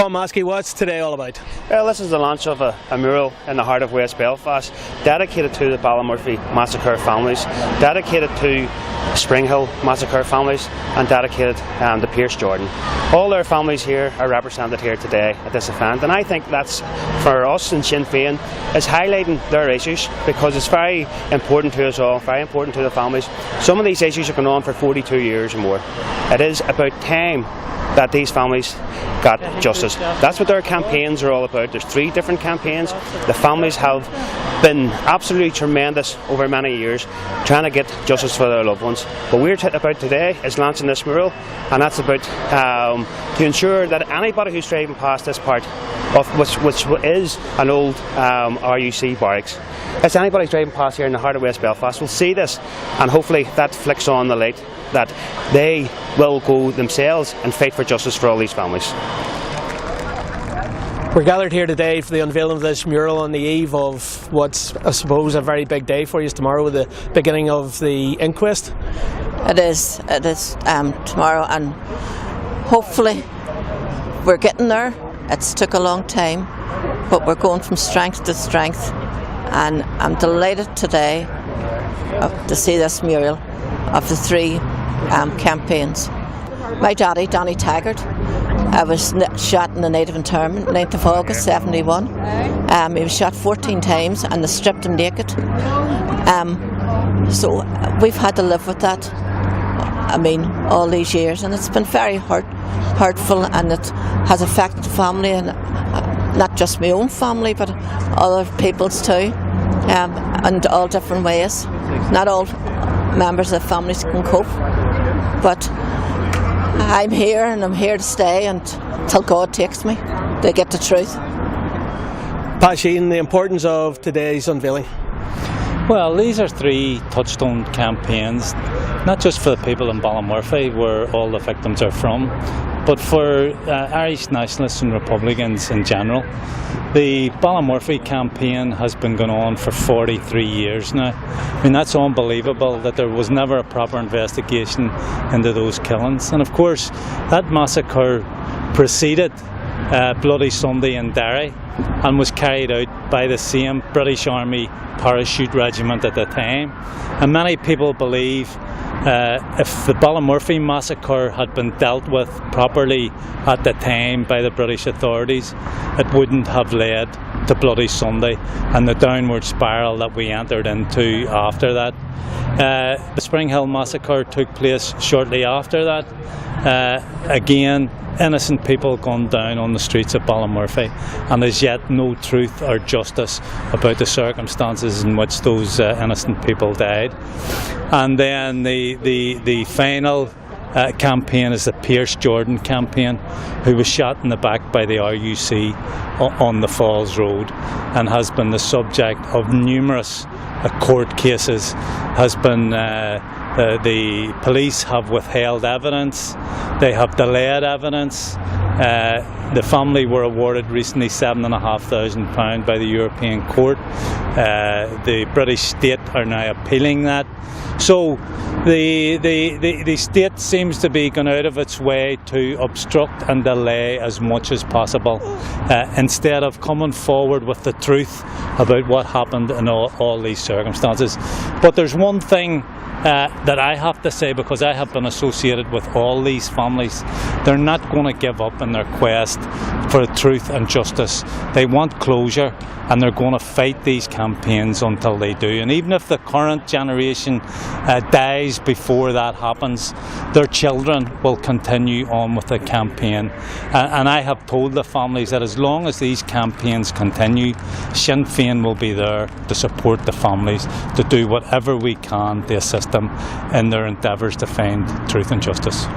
Tom Maskey, what's today all about? Well, this is the launch of a mural in the heart of West Belfast, dedicated to the Ballymurphy Massacre families, dedicated to Springhill Massacre families, and dedicated to Pearse Jordan. All their families here are represented here today at this event, and I think that's, for us in Sinn Féin, is highlighting their issues, because it's very important to us all, very important to the families. Some of these issues have gone on for 42 years or more. It is about time that these families got justice. That's what their campaigns are all about. There's 3 different campaigns. The families have been absolutely tremendous over many years trying to get justice for their loved ones. What we're about today is launching this mural, and that's about to ensure that anybody who's driving past this part of which is an old RUC barracks, as anybody driving past here in the heart of West Belfast will see this, and hopefully that flicks on the light that they will go themselves and fight for justice for all these families. We're gathered here today for the unveiling of this mural on the eve of what's, I suppose, a very big day for you tomorrow, with the beginning of the inquest. It is tomorrow, and hopefully we're getting there. It's took a long time, but we're going from strength to strength, and I'm delighted today to see this mural of the 3 campaigns. My daddy, Danny Taggart, was shot in the native internment, 9th of August 71. He was shot 14 times and they stripped him naked. So we've had to live with that, I mean, all these years, and it's been very hurtful, and it has affected the family, and not just my own family but other people's too, in all different ways. Not all members of the families can cope, but I'm here, and I'm here to stay until God takes me to get the truth. Pat Sheehan, the importance of today's unveiling. Well, these are 3 touchstone campaigns, not just for the people in Ballymurphy, where all the victims are from, but for Irish nationalists and Republicans in general. The Ballymurphy campaign has been going on for 43 years now. I mean, that's unbelievable that there was never a proper investigation into those killings. And of course, that massacre preceded Bloody Sunday in Derry and was carried out by the same British Army parachute regiment at the time. And many people believe if the Ballymurphy massacre had been dealt with properly at the time by the British authorities, it wouldn't have led to Bloody Sunday and the downward spiral that we entered into after that. The Springhill massacre took place shortly after that. Again, innocent people gunned down on the streets of Ballymurphy, and there's yet no truth or justice about the circumstances in which those innocent people died. And then the final campaign is the Pearse Jordan campaign, who was shot in the back by the RUC on the Falls Road, and has been the subject of numerous court cases. Has been the police have withheld evidence, they have delayed evidence. The family were awarded recently £7,500 by the European Court. The British state are now appealing that. So the state seems to be going out of its way to obstruct and delay as much as possible, instead of coming forward with the truth about what happened in all these circumstances. But there's one thing that I have to say, because I have been associated with all these families: they're not going to give up in their quest for truth and justice. They want closure, and they're going to fight these campaigns until they do. And even if the current generation dies before that happens, their children will continue on with the campaign. And I have told the families that as long as these campaigns continue, Sinn Féin will be there to support the families, to do whatever we can to assist them in their endeavours to find truth and justice.